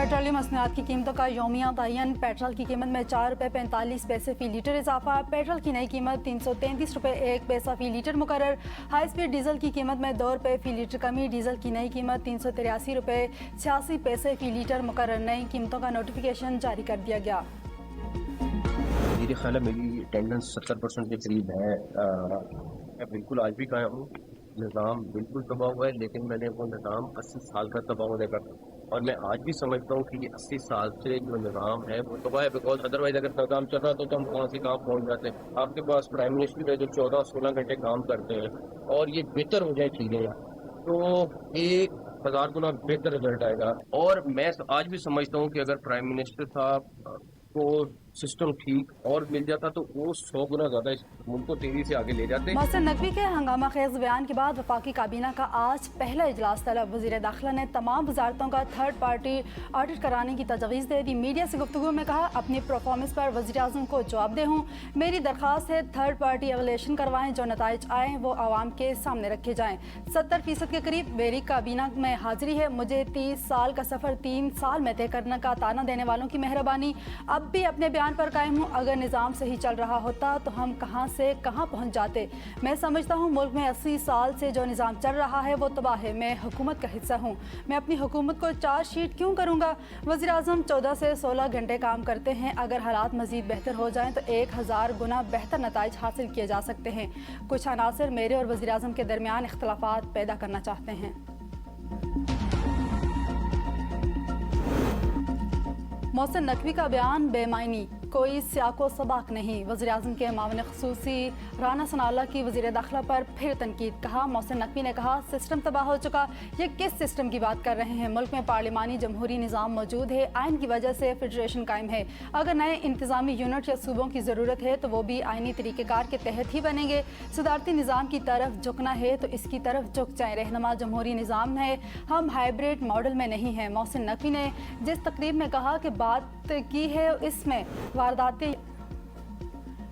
Petroleum मसनूआत की कीमतों का यौमिया तयन। पेट्रोल की कीमत में 4 रुपये 45 पैसे फी लीटर इजाफा। पेट्रोल की नई कीमत 333 रुपये 1 पैसा फी लीटर मुकर्रर। हाई स्पीड डीजल की कीमत में 2 रुपये फी लीटर कमी। डीजल की नई कीमत 383 रुपये 86 पैसे फी लीटर मुकर्रर। नई कीमतों का नोटिफिकेशन जारी कर दिया गया। मेरे ख्याल है मेरी अटेंडेंस 70% के करीब है। मैं बिल्कुल आज भी कायम हूँ। निज़ाम बिल्कुल तबाह हुआ है, लेकिन मैंने वो निज़ाम 80 साल का तबाह होने का, और मैं आज भी समझता हूँ कि ये 80 साल से जो निज़ाम है वो तबाह है। बिकॉज अदरवाइज अगर निज़ाम चल रहा तो हम कहाँ से कहाँ पहुँच जाते हैं। आपके पास प्राइम मिनिस्टर है जो 14-16 घंटे काम करते हैं, और ये बेहतर हो जाए चीज़ें तो 1000 गुना बेहतर रिजल्ट आएगा। और मैं आज भी समझता हूँ कि अगर प्राइम मिनिस्टर साहब को सिस्टम ठीक और मिल जाता तो वो 100 गुना ज्यादा इस मुल्क को तेजी से आगे ले जाते। मोहसिन नकवी के हंगामा खेज बयान के बाद वफाकी काबीना का आज पहला इजलास तलब। वज़ीर दाखिला ने तमाम वजारतों का थर्ड पार्टी ऑडिट कराने की तजवीज़ दे दी। मीडिया से गुफ्तगू में कहा, अपनी परफॉर्मेंस पर वज़ीर आज़म को जवाबदेह हूँ। मेरी दरख्वास्त है थर्ड पार्टी एवलेशन करवाएं, जो नताइज आए वो आवाम के सामने रखे जाएं। 70% के करीब मेरी काबीना में हाजिरी है। मुझे 30 साल का सफ़र 3 साल में तय करने का ताना देने वालों की मेहरबानी। अब भी अपने बयान पर कायम हूँ। अगर निज़ाम सही चल रहा होता तो हम कहाँ से कहाँ पहुँच जाते। मैं समझता हूँ मुल्क में 80 साल से जो निज़ाम चल रहा है वो तबाह है। मैं हुकूमत का हिस्सा हूँ, मैं अपनी हुकूमत को चार्ज शीट क्यों करूँगा। वज़ीर आज़म 14 से 16 घंटे काम करते हैं। अगर हालात मज़ीद बेहतर हो जाएँ तो 1000 गुना बेहतर नताइज हासिल किए जा सकते हैं। कुछ अनासर मेरे और वज़ीर आज़म के दरमियान इख्तलाफात पैदा करना चाहते हैं। मोहसिन नकवी का बयान बेमायनी, कोई सियाको सबाक नहीं। वज़ीर आज़म के मामले ख़ुसूसी राना सनाउल्लाह की वज़ीर दाखिला पर फिर तनकीद। कहा, मोहसिन नकवी ने कहा सिस्टम तबाह हो चुका। ये किस सिस्टम की बात कर रहे हैं। मुल्क में पार्लिमानी जमहूरी निज़ाम मौजूद है। आइन की वजह से फेडरेशन कायम है। अगर नए इंतज़ामी यूनिट या सूबों की ज़रूरत है तो वो भी आइनी तरीक़ेकार के तहत ही बनेंगे। सदारती निज़ाम की तरफ झुकना है तो इसकी तरफ झुक जाए। रहनुमा जमहूरी निज़ाम है, हम हाइब्रिड मॉडल में नहीं हैं। मोहसिन नकवी ने जिस तकरीब में कहा कि बात की है इसमें वारदातें।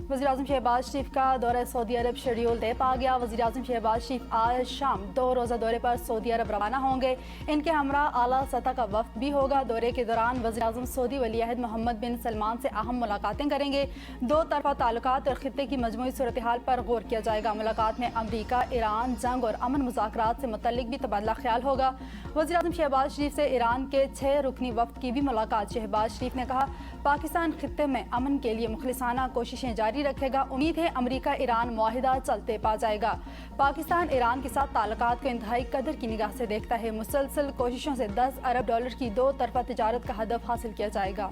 वज़ीर आज़म शहबाज शरीफ का दौरा सऊदी अरब शेड्यूल तय पा गया। वज़ीर आज़म शहबाज शरीफ आज शाम 2 रोज़ा दौरे पर सऊदी अरब रवाना होंगे। इनके हमरा आला सतह का वफ़द भी होगा। दौरे के दौरान वज़ीर आज़म सऊदी वलीअहद मोहम्मद बिन सलमान से अहम मुलाकातें करेंगे। 2 तरफ़ा ताल्लुकात और खित्ते की मजमूई सूरत हाल पर गौर किया जाएगा। मुलाकात में अमरीका, ईरान, जंग और अमन मुज़ाकरात से मुतल्लिक भी तबादला ख्याल होगा। वज़ीर आज़म शहबाज शरीफ से ईरान के 6 रुकनी वफ़द की भी मुलाकात। शहबाज शरीफ ने कहा, पाकिस्तान खित्ते में अमन के लिए मुखलिसाना कोशिशें जारी रखेगा। उम्मीद है अमरीका ईरान मुआहिदा चलते पा जाएगा। पाकिस्तान ईरान के साथ ताल्लुकात को इंतहाई कदर की निगाह से देखता है। मुसलसल कोशिशों से $10 अरब की 2 तरफ़ा तिजारत का हदफ हासिल किया जाएगा।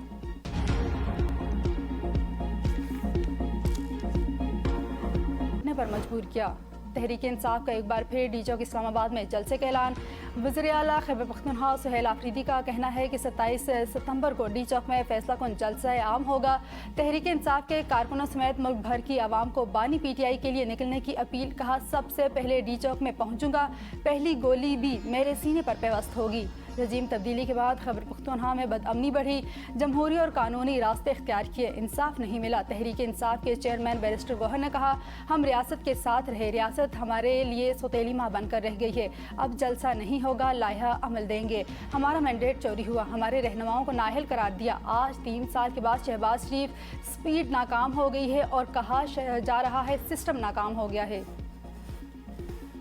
पर मजबूर किया। तहरीक इंसाफ का एक बार फिर डी चौक इस्लामाबाद में जलसे का ऐलान। वज़ीर आला खैबर पख्तूनख्वा सुहेल आफरीदी का कहना है कि 27 सितंबर को डी चौक में फैसला कुन जलसा आम होगा। तहरीक इंसाफ के कारकुनों समेत मुल्क भर की आवाम को बानी PTI के लिए निकलने की अपील। कहा, सबसे पहले डी चौक में पहुंचूंगा, पहली गोली भी मेरे सीने पर पेवस्त होगी। रजीम तब्दीली के बाद खैबर पख्तूनख्वा में बदअमनी बढ़ी, जमहूरी और कानूनी रास्ते इख्तियार किए, इंसाफ नहीं मिला। तहरीक इंसाफ के चेयरमैन बैरिस्टर गौहर ने कहा, हम रियासत के साथ रहे, रियासत हमारे लिए सौतेली माँ बनकर रह गई है। अब जलसा नहीं होगा, लाइहा अमल देंगे। हमारा मैंडेट चोरी हुआ, हमारे रहनुमाओं को नाअहल करार दिया। आज 3 साल के बाद शहबाज शरीफ स्पीड नाकाम हो गई है और कहा जा रहा है सिस्टम नाकाम हो गया है।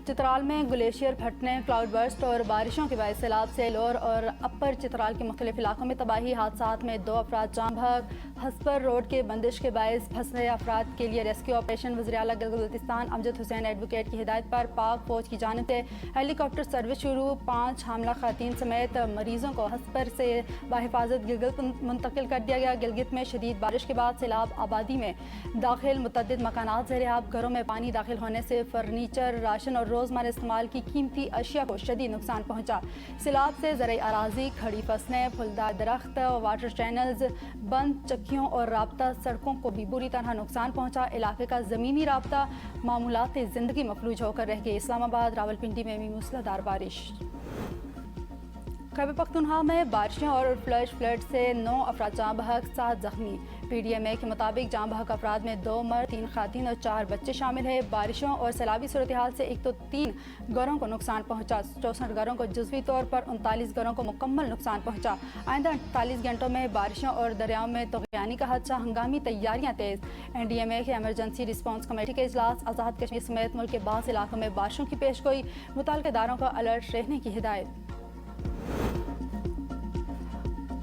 चित्राल में ग्लेशियर फटने, क्लाउड बर्स्ट और बारिशों के बायस सैलाब से लोअर और अपर चित्राल के मुख्तलिफ इलाकों में तबाही। हादसात में 2 अफराद जान बहक। हस्पर रोड के बंदिश के बायस फंस रहे अफराद के लिए रेस्क्यू ऑपरेशन। वज़ीर आला गिलगित-बल्तिस्तान अमजद हुसैन एडवोकेट की हिदायत पर पाक फौज की जानिब से हेलीकॉप्टर सर्विस शुरू। 5 हामला ख़वातीन समेत मरीजों को हस्पर से बाहिफाजत गिलगित मुंतकिल कर दिया गया। गिलगित में शदीद बारिश के बाद सैलाब आबादी में दाखिल मुतअद्दिद मकानात ज़ेर-ए-आब। घरों में पानी दाखिल होने से फर्नीचर, राशन और रोज़मर्रा इस्तेमाल की कीमती अशिया को शदीद नुकसान पहुंचा। सैलाब से ज़रई अराजी, खड़ी फसलें, फूलदार दरख्त, वाटर चैनल्स, बंद चक्कियों और राब्ता सड़कों को भी बुरी तरह नुकसान पहुंचा। इलाके का ज़मीनी राब्ता मामूलात ज़िंदगी मफलूज होकर रह गए। इस्लामाबाद, रावलपिंडी में भी मूसलाधार बारिश। खैबर पख्तूनख्वा में बारिशों और फ्लैश फ्लड से 9 अफराद जाँ बहक 7 जख्मी। PDMA के मुताबिक जाँ बहक अफराद में 2 मर्द 3 खातिन और 4 बच्चे शामिल हैं। बारिशों और सैलाबी सूरत हाल से एक तो 3 घरों को नुकसान पहुंचा, 64 घरों को जुज़वी तौर पर, 39 घरों को मुकम्मल नुकसान पहुंचा। आइंदा 48 घंटों में बारिशों और दरियाओं में तुग़यानी का खदशा, हंगामी तैयारियां तेज़। NDMA के एमरजेंसी रिस्पांस कमेटी के इजलास, आज़ाद कश्मीर समेत मुल्क के बाज़ इलाकों में बारिशों की पेशगोई, मुतल्लिक़ इदारों को अलर्ट रहने की हिदायत।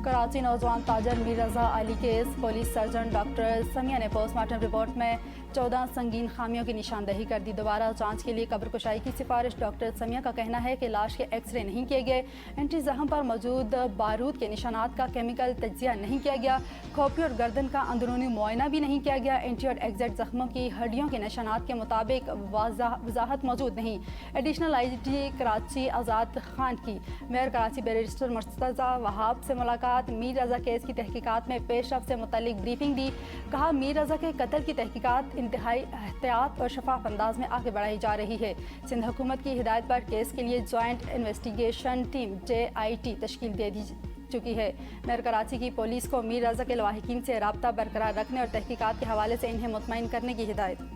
कराची नौजवान ताजर Mir Raza Ali case, police surgeon doctor Samia ने पोस्टमार्टम रिपोर्ट में 14 संगीन खामियों की निशानदही कर दी। दोबारा जांच के लिए कब्र कुशाई की सिफारिश। डॉक्टर समिया का कहना है कि लाश के एक्सरे नहीं किए गए, एंट्री जख्म पर मौजूद बारूद के निशानात का केमिकल तज्जिया नहीं किया गया, खोपड़ी और गर्दन का अंदरूनी मुआयना भी नहीं किया गया। एंट्री और एग्जिट जख्मों की हड्डियों के निशानात के मुताबिक वजाहत मौजूद नहीं। एडिशनल IG कराची आज़ाद खान की मेयर कराची बैरिस्टर मुर्तज़ा वहाब से मुलाकात। मीर रज़ा केस की तहकीकात में पेशरफ से मुतल्लिक ब्रीफिंग दी। कहा, मीर रज़ा के कत्ल की तहकीकात इंतहाई एहतियात और शफाफ अंदाज में आगे बढ़ाई जा रही है। सिंध हुकूमत की हिदायत पर केस के लिए जॉइंट इन्वेस्टिगेशन टीम JIT तश्कील दे दी चुकी है। मेयर कराची की पुलिस को मीर रज़ा के लवाहिकीन से राब्ता बरकरार रखने और तहकीकात के हवाले से इन्हें मुतमईन करने की हिदायत।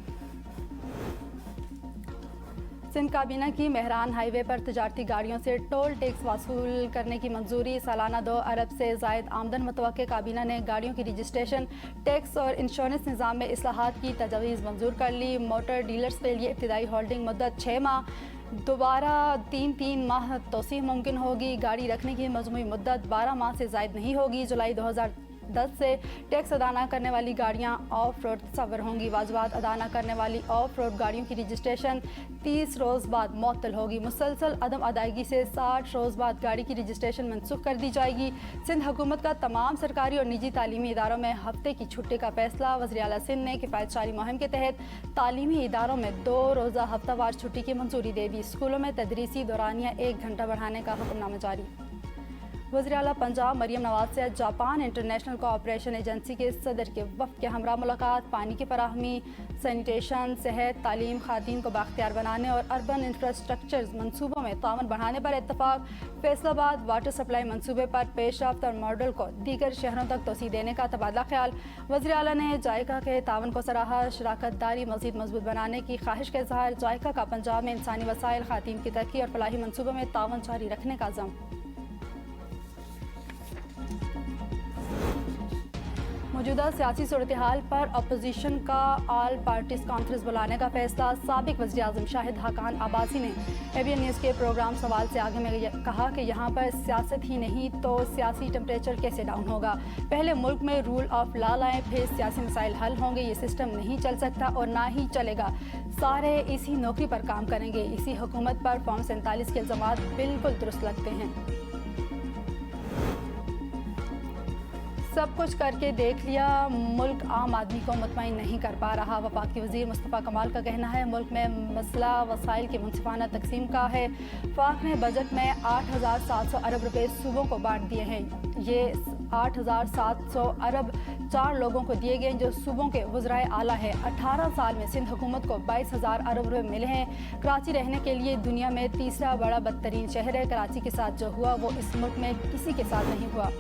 सिंध काबीना की मेहरान हाईवे पर तजारती गाड़ियों से टोल टैक्स वसूल करने की मंजूरी। सालाना 2 अरब से ज़ायद आमदन मुतवक्के काबीना ने गाड़ियों की रजिस्ट्रेशन, टैक्स और इंश्योरेंस निज़ाम में इस्लाहात की तजवीज़ मंजूर कर ली। मोटर डीलर्स के लिए इब्तिदाई होल्डिंग मुद्दत 6 माह, दोबारा 3 माह तोसी मुमकिन होगी। गाड़ी रखने की मजमूई मुद्दत 12 माह से ज़ायद नहीं होगी। जुलाई 2010 से टैक्स अदा न करने वाली गाड़ियां ऑफ रोड तस्वर होंगी। वाजबात अदा न करने वाली ऑफ रोड गाड़ियों की रजिस्ट्रेशन 30 रोज़ बाद मुअत्तल होगी। मुसलसल अदम अदायगी से 60 रोज़ बाद गाड़ी की रजिस्ट्रेशन मनसूख कर दी जाएगी। सिंध हुकूमत का तमाम सरकारी और निजी तालीमी इदारों में हफ्ते की छुट्टी का फैसला। वज़ीर आला सिंध ने किफ़ायतशारी मुहिम के तहत तालीमी इदारों में 2 रोज़ा हफ्तावार छुट्टी की मंजूरी दे दी। स्कूलों में तदरीसी दौरानिया 1 घंटा बढ़ाने का हुक्मनामा जारी। वज़ीर आला पंजाब मरियम नवाज से जापान इंटरनेशनल कोऑपरेशन एजेंसी के सदर के वफ़द के हमरा मुलाकात। पानी की फराहमी, सैनिटेशन, सेहत, तालीम, खातीन को बाख्तियार बनाने और अर्बन इंफ्रास्ट्रक्चर मनसूबों में तावन बढ़ाने पर इत्तफाक। फैसलाबाद वाटर सप्लाई मनसूबे पर पेशरफ्त और मॉडल को दीगर शहरों तक तोसी देने का तबादला ख्याल। वज़ीर आला ने जायका के तावन को सराहा। शराकत दारी मज़ीद मजबूत बनाने की ख्वाहिश का इज़हार। जायका का पंजाब में इंसानी वसाइल, खातीन की तरक्की और फलाही मनसूबों में तावन जारी रखने का अज़म। मौजूदा सियासी सूरत हाल पर अपोजिशन का ऑल पार्टीज कॉन्फ्रेंस बुलाने का फैसला। साबिक वज़ीर आज़म शाहिद हाकान आबासी ने ABN न्यूज़ के प्रोग्राम सवाल से आगे में कहा कि यहाँ पर सियासत ही नहीं तो सियासी टेम्परेचर कैसे डाउन होगा। पहले मुल्क में रूल ऑफ लॉ लाएं, फिर सियासी मसाइल हल होंगे। ये सिस्टम नहीं चल सकता और ना ही चलेगा। सारे इसी नौकरी पर काम करेंगे। इसी हुकूमत पर फॉर्म 47 के इल्ज़ामात बिल्कुल दुरुस्त लगते हैं। सब कुछ करके देख लिया, मुल्क आम आदमी को मुतमईन नहीं कर पा रहा। वफाकी वज़ीर मुस्तफ़ा कमाल का कहना है, मुल्क में मसला वसाइल की मुनसिफाना तकसीम का है। फाक ने बजट में 8,700 अरब रुपए सूबों को बांट दिए हैं। ये 8,700 अरब 4 लोगों को दिए गए जो सूबों के वज़राए आला है। 18 साल में सिंध हुकूमत को 22,000 अरब रुपए मिले हैं। कराची रहने के लिए दुनिया में तीसरा बड़ा बदतरीन शहर है। कराची के साथ जो हुआ वो इस मुल्क में किसी के साथ नहीं हुआ।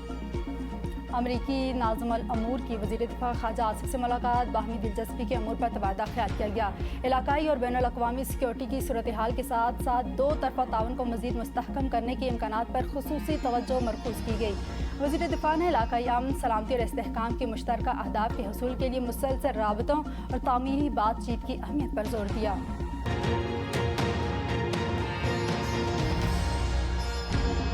अमरीकी नाज़िम अल अमूर की वज़ीर दिफ़ा ख्वाजा आसिफ से मुलाकात। बाहमी दिलचस्पी के अमूर पर तबादला ख्याल किया गया। इलाकाई और बैनुल अक़वामी सिक्योरिटी की सूरत हाल के साथ साथ 2 तरफ़ा ताउन को मज़ीद मुस्तहकम करने के इम्कानात पर खुसूसी तवज्जो मरकूज़ की गई। वज़ीर दिफ़ा ने इलाकाई अमन, सलामती और इस्तेहकाम के मुश्तरका अहदाफ के हसूल के लिए मुसलसल राबतों और तामीरी बातचीत की अहमियत पर जोर दिया।